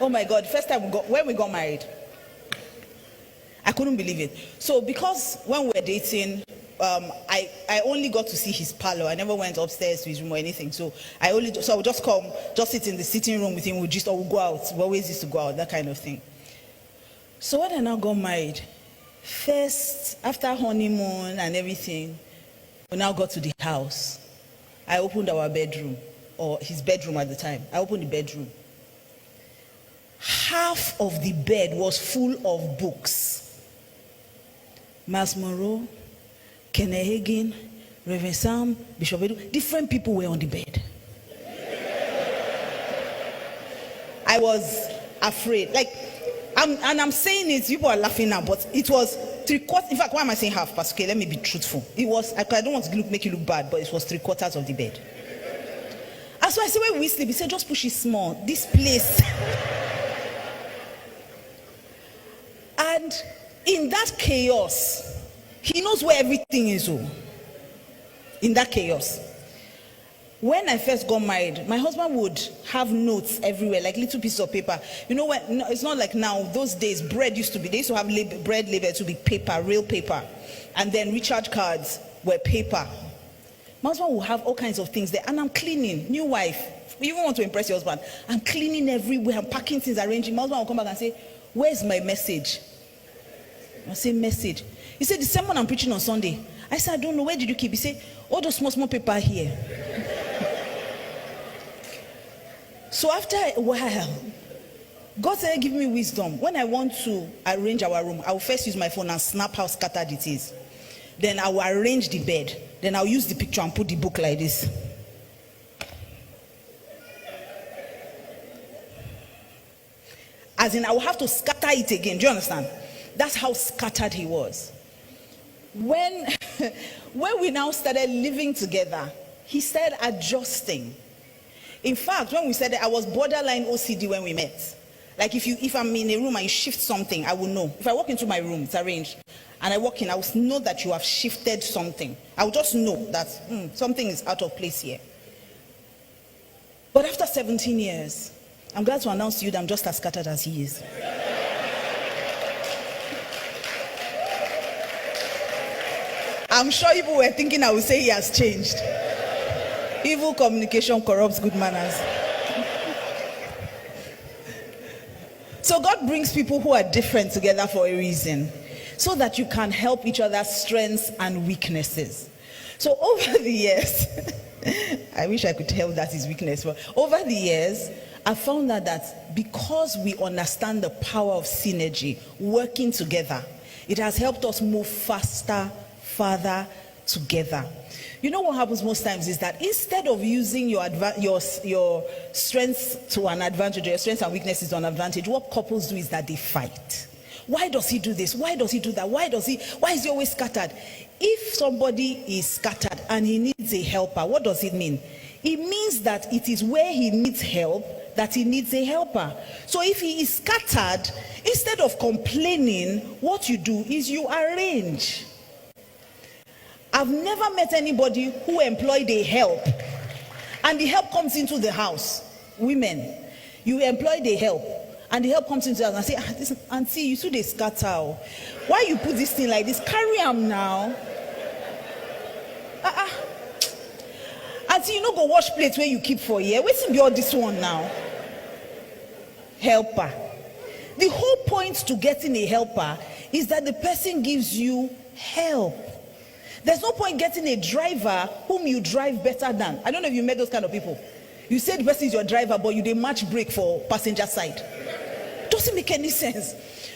Oh my God, first time when we got married, I couldn't believe it. So because when we were dating, I only got to see his parlor. I never went upstairs to his room or anything. So I would just come, just sit in the sitting room with him. We'll go out. We always used to go out, that kind of thing. So when I now got married, first, after honeymoon and everything, we now got to the house. I opened our bedroom, or his bedroom at the time. I opened the bedroom. Half of the bed was full of books. Miles Monroe, Kenneth Hagin, Reverend Sam, Bishop Edu, different people were on the bed. I was afraid. I'm saying it, people are laughing now, but it was 3/4. In fact, why am I saying half? Pastor, okay, let me be truthful. It was, I don't want to make you look bad, but it was 3/4 of the bed. And so I said, when we sleep, he said, just push it small. This place. And in that chaos, he knows where everything is. In that chaos. When I first got married, my husband would have notes everywhere, like little pieces of paper. You know what? No, it's not like now. Those days, bread used to be. They used to have bread label to be paper, real paper, and then recharge cards were paper. My husband will have all kinds of things there, and I'm cleaning. New wife, you even want to impress your husband. I'm cleaning everywhere. I'm packing things, arranging. My husband will come back and say, "Where's my message?" I say, "Message." He said, "The sermon I'm preaching on Sunday." I said, "I don't know. Where did you keep?" He said, "All those small paper here." So after a while, God said, "Give me wisdom. When I want to arrange our room, I will first use my phone and snap how scattered it is. Then I will arrange the bed. Then I'll use the picture and put the book like this. As in, I will have to scatter it again. Do you understand? That's how scattered he was. When we now started living together, he started adjusting. In fact, when we said that, I was borderline OCD when we met. Like if I'm in a room and you shift something, I will know. If I walk into my room, it's arranged, and I walk in, I will know that you have shifted something. I will just know that something is out of place here. But after 17 years, I'm glad to announce to you that I'm just as scattered as he is. I'm sure people were thinking I would say he has changed. Evil communication corrupts good manners. So God brings people who are different together for a reason, so that you can help each other's strengths and weaknesses. So over the years, I wish I could tell that his weakness, but over the years, I found that because we understand the power of synergy, working together, it has helped us move faster, farther together. You know what happens most times is that instead of using your strengths to an advantage, or your strengths and weaknesses to an advantage, what couples do is that they fight. Why does he do this? Why does he do that? Why is he always scattered? If somebody is scattered and he needs a helper, what does it mean? It means that it is where he needs help that he needs a helper. So if he is scattered, instead of complaining, what you do is you arrange. I've never met anybody who employed a help and the help comes into the house. Women, you employed a help and the help comes into the house and say, listen, auntie, you see they scatter. Why you put this thing like this? Carry them now. Auntie, you no go wash plates where you keep for a year. What's be all this one now? Helper. The whole point to getting a helper is that the person gives you help. There's no point getting a driver whom you drive better than. I don't know if you met those kind of people. You say the person is your driver, but you did match brake for passenger side. Doesn't make any sense.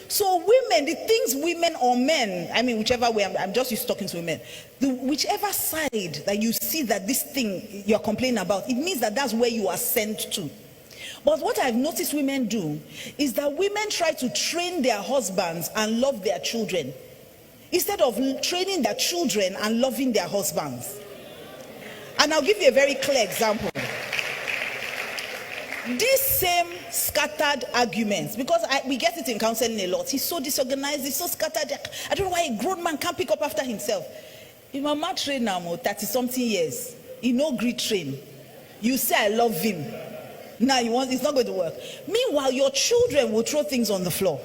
So women, the things women or men, I mean whichever way, I'm just used to talking to women. Whichever side that you see that this thing you're complaining about, it means that that's where you are sent to. But what I've noticed women do is that women try to train their husbands and love their children, instead of training their children and loving their husbands. And I'll give you a very clear example. These same scattered arguments, because we get it in counseling a lot. He's so disorganized, he's so scattered. I don't know why a grown man can't pick up after himself. If my man train now 30 something years, he no great train. You say I love him. Now it's not going to work. Meanwhile, your children will throw things on the floor.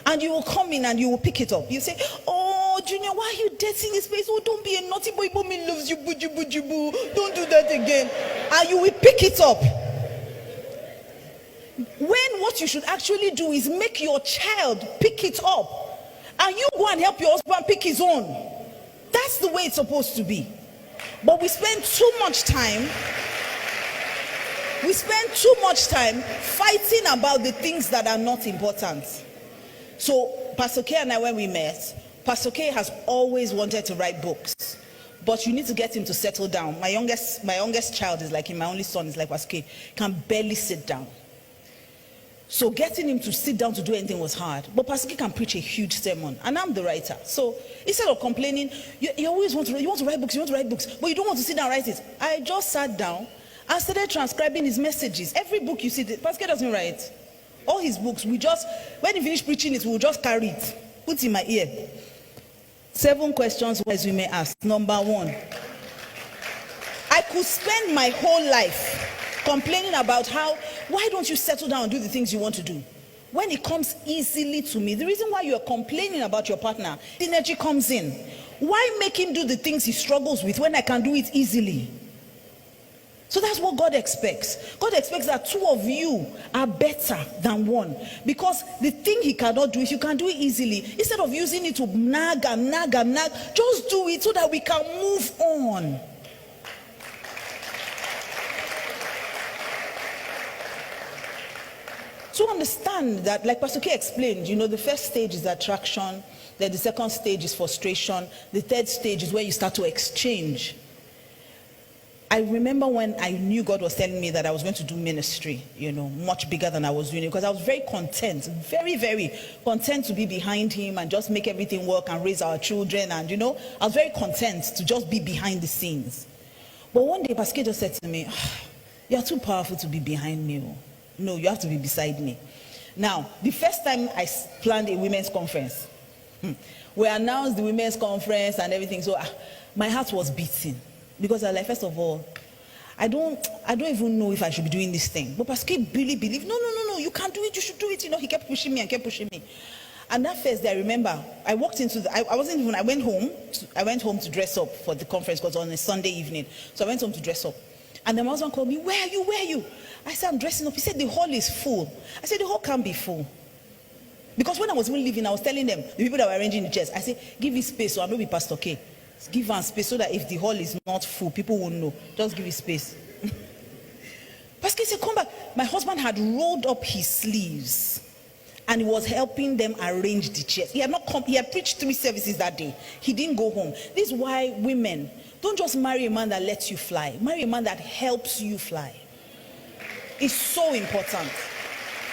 And you will come in and you will pick it up. You say, oh, Junior, why are you dirtying this place? Oh, don't be a naughty boy. Mommy loves you. Buju, buju, boo. Don't do that again. And you will pick it up. When what you should actually do is make your child pick it up. And you go and help your husband pick his own. That's the way it's supposed to be. But we spend too much time fighting about the things that are not important. So Pastor K and I, when we met, Pastor K has always wanted to write books, but you need to get him to settle down. My youngest child is like him. My only son is like Pastor K, can barely sit down. So getting him to sit down to do anything was hard. But Pastor K can preach a huge sermon, and I'm the writer. So instead of complaining, you always want to write books, but you don't want to sit down and write it. I just sat down and started transcribing his messages. Every book you see, Pastor K doesn't write. All his books, when he finish preaching it, we'll just carry it, put it in my ear. 7 questions as we may ask. Number 1, I could spend my whole life complaining about why don't you settle down and do the things you want to do? When it comes easily to me, the reason why you are complaining about your partner, the energy comes in. Why make him do the things he struggles with when I can do it easily? So that's what God expects. God expects that 2 of you are better than 1. Because the thing he cannot do, if you can do it easily, instead of using it to nag, just do it so that we can move on. So understand that, like Pastor K explained, the first stage is attraction, then the second stage is frustration, the third stage is where you start to exchange. I remember when I knew God was telling me that I was going to do ministry, much bigger than I was doing it, because I was very content, very, very content to be behind him and just make everything work and raise our children. And, I was very content to just be behind the scenes. But one day, Pastor just said to me, you're too powerful to be behind me. No, you have to be beside me. Now, the first time I planned a women's conference, we announced the women's conference and everything. So my heart was beating. Because I was like, first of all, I don't even know if I should be doing this thing. But Pastor really believed, no, you can't do it, you should do it. He kept pushing me. And that first day, I remember, I walked into I went home to dress up for the conference because it was on a Sunday evening. So I went home to dress up. And then my husband called me, where are you? I said, I'm dressing up. He said, the hall is full. I said, the hall can't be full. Because when I was even leaving, I was telling them, the people that were arranging the chairs, I said, give me space so I'm not with Pastor K. Give her space so that if the hall is not full, people won't know. Just give it space. Pastor said, come back. My husband had rolled up his sleeves and he was helping them arrange the chairs. He had preached 3 services that day. He didn't go home. This is why women, don't just marry a man that lets you fly. Marry a man that helps you fly. It's so important.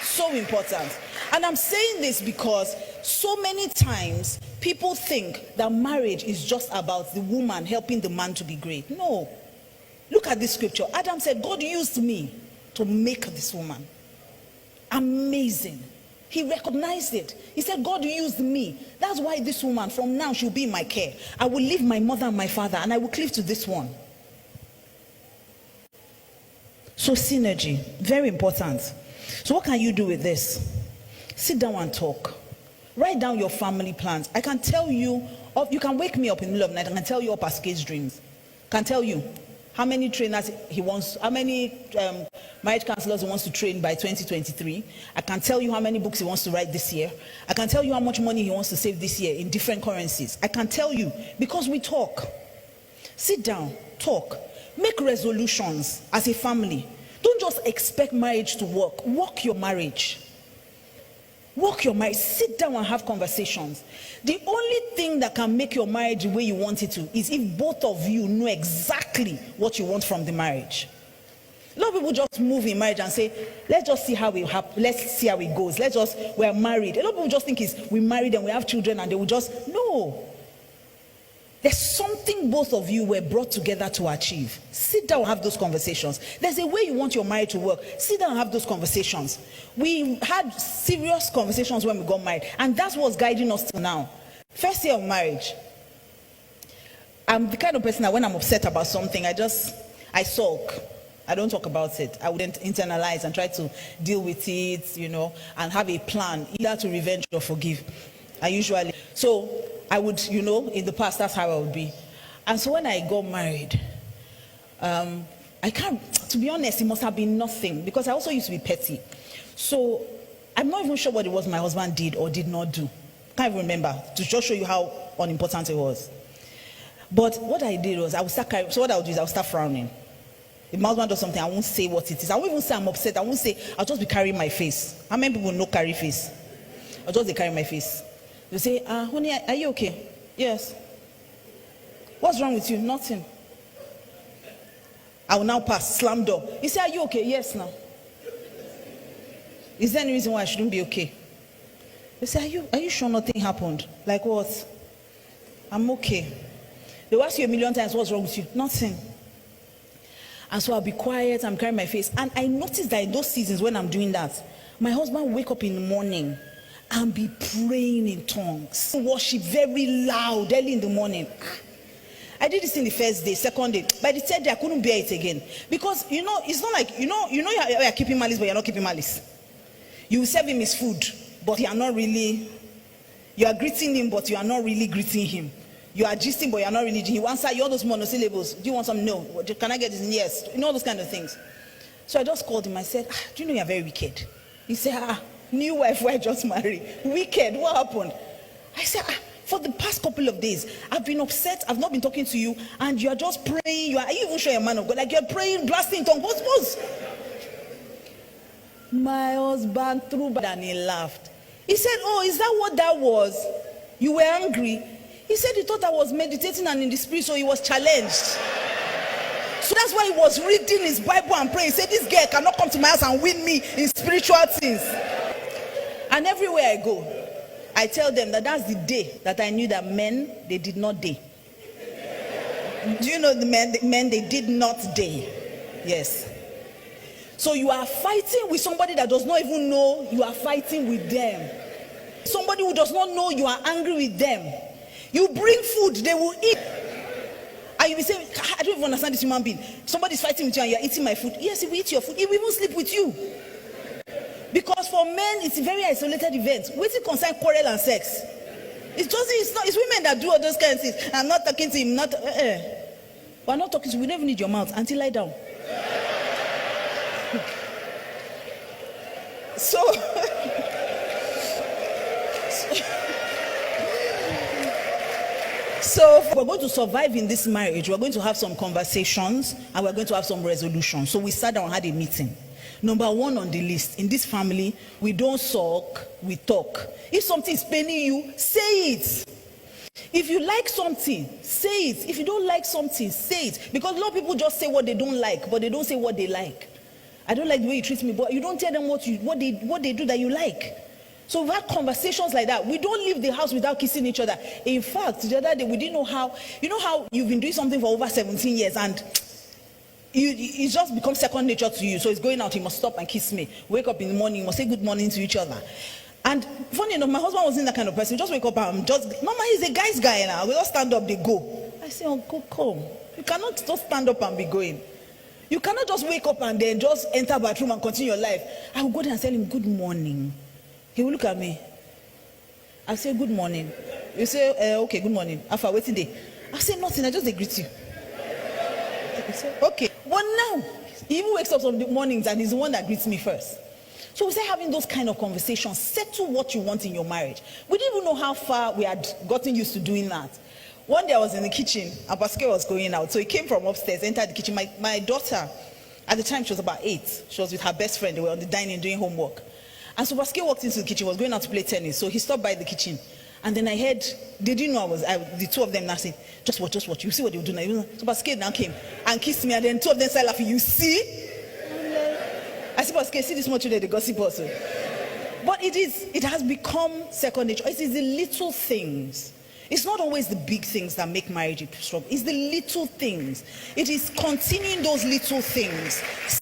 So important. And I'm saying this because so many times people think that marriage is just about the woman helping the man to be great. No. Look at this scripture. Adam said, God used me to make this woman. Amazing. He recognized it. He said, God used me. That's why this woman, from now, she'll be in my care. I will leave my mother and my father and I will cleave to this one. So synergy, very important. So what can you do with this? Sit down and talk. Write down your family plans. I can tell you, you can wake me up in the middle of the night and I can tell you all Pastor K's dreams. I can tell you how many trainers he wants, how many marriage counselors he wants to train by 2023. I can tell you how many books he wants to write this year. I can tell you how much money he wants to save this year in different currencies. I can tell you because we talk. Sit down, talk. Make resolutions as a family. Don't just expect marriage to work. Work your marriage. Work your marriage. Sit down and have conversations. The only thing that can make your marriage the way you want it to is if both of you know exactly what you want from the marriage. A lot of people just move in marriage and say, let's just see how let's see how it goes. We're married. A lot of people just think we married and we have children and they will just, no. There's something both of you were brought together to achieve. Sit down and have those conversations. There's a way you want your marriage to work. Sit down and have those conversations. We had serious conversations when we got married, and that's what's guiding us till now. First year of marriage. I'm the kind of person that when I'm upset about something, I sulk. I don't talk about it. I wouldn't internalize and try to deal with it, and have a plan, either to revenge or forgive. So I would, in the past, that's how I would be. And so when I got married, I can't, to be honest, it must have been nothing, because I also used to be petty. So I'm not even sure what it was my husband did or did not do. Can't even remember, to just show you how unimportant it was. But what I did was, I would start carrying, so what I would do is I would start frowning. If my husband does something, I won't say what it is. I won't even say I'm upset. I won't say, I'll just be carrying my face. How many people know carry face? I'll just be carrying my face. You say, honey, are you okay? Yes. What's wrong with you? Nothing. I will now pass, slam door. You say, are you okay? Yes, now. Is there any reason why I shouldn't be okay? You say, are you sure nothing happened? Like what? I'm okay. They will ask you a million times, what's wrong with you? Nothing. And so I'll be quiet, I'm carrying my face. And I noticed that in those seasons when I'm doing that, my husband will wake up in the morning and be praying in tongues. Worship very loud early in the morning. I did this in the first day, second day. By the third day, I couldn't bear it again. Because, it's not like, you're keeping malice, but you're not keeping malice. You will serve him his food, but you are not really, you are greeting him, but you are not really greeting him. You are gisting, but you are not really. You answer all those monosyllables. Do you want some? No. Can I get this? Yes. All those kind of things. So I just called him. I said, do you know you are very wicked? He said, new wife who I just married. Wicked. What happened? I said, for the past couple of days, I've been upset. I've not been talking to you, and you are just praying. Are you even sure you're a man of God? Like you're praying, blasting tongue. What's? My husband threw back and he laughed. He said, oh, is that what that was? You were angry? He said he thought I was meditating and in the spirit, so he was challenged. So that's why he was reading his Bible and praying. He said, this girl cannot come to my house and win me in spiritual things. And everywhere I go, I tell them that that's the day that I knew that men, they did not day. Do you know the men, they did not day? Yes. So you are fighting with somebody that does not even know you are fighting with them. Somebody who does not know you are angry with them. You bring food, they will eat. And you will say, I don't even understand this human being. Somebody's fighting with you and you're eating my food. Yes, he will eat your food. He will even sleep with you. Because for men, it's a very isolated event. What's it concern quarrel and sex? It's women that do all those kinds of things. I'm not talking to him, we're not talking to you. We don't even need your mouth until lie down. So we're going to survive in this marriage. We're going to have some conversations and we're going to have some resolutions. So we sat down and had a meeting. Number one on the list, in this family, we don't sulk, we talk. If something is paining you, say it. If you like something, say it. If you don't like something, say it. Because a lot of people just say what they don't like, but they don't say what they like. I don't like the way you treat me, but you don't tell them what they do that you like. So we've had conversations like that. We don't leave the house without kissing each other. In fact, the other day we didn't know how, how you've been doing something for over 17 years and it just becomes second nature to you. So it's going out, you must stop and kiss me. Wake up in the morning, you must say good morning to each other. And funny enough, my husband wasn't that kind of person. We just wake up and Mama, he's a guy's guy now. We just stand up, they go. I say, Uncle, come. You cannot just stand up and be going. You cannot just wake up and then just enter bathroom and continue your life. I will go there and tell him good morning. He will look at me. I say, good morning. You say, okay, good morning. After waiting day. I say, nothing, I just greet you. He say, okay. But now, he even wakes up some mornings and he's the one that greets me first. So we say having those kind of conversations, settle what you want in your marriage. We didn't even know how far we had gotten used to doing that. One day I was in the kitchen, and Pascal was going out. So he came from upstairs, entered the kitchen. My daughter, at the time she was about 8. She was with her best friend. They were on the dining doing homework. And so Pascal walked into the kitchen, was going out to play tennis. So he stopped by the kitchen. And then I heard, they didn't know the two of them now saying, just watch. You see what they will do now. So Pascal now came and kissed me. And then two of them started laughing. You see? I said, Pascal, see this much today, the gossip also. But it has become second nature. It is the little things. It's not always the big things that make marriage a struggle. It's the little things. It is continuing those little things.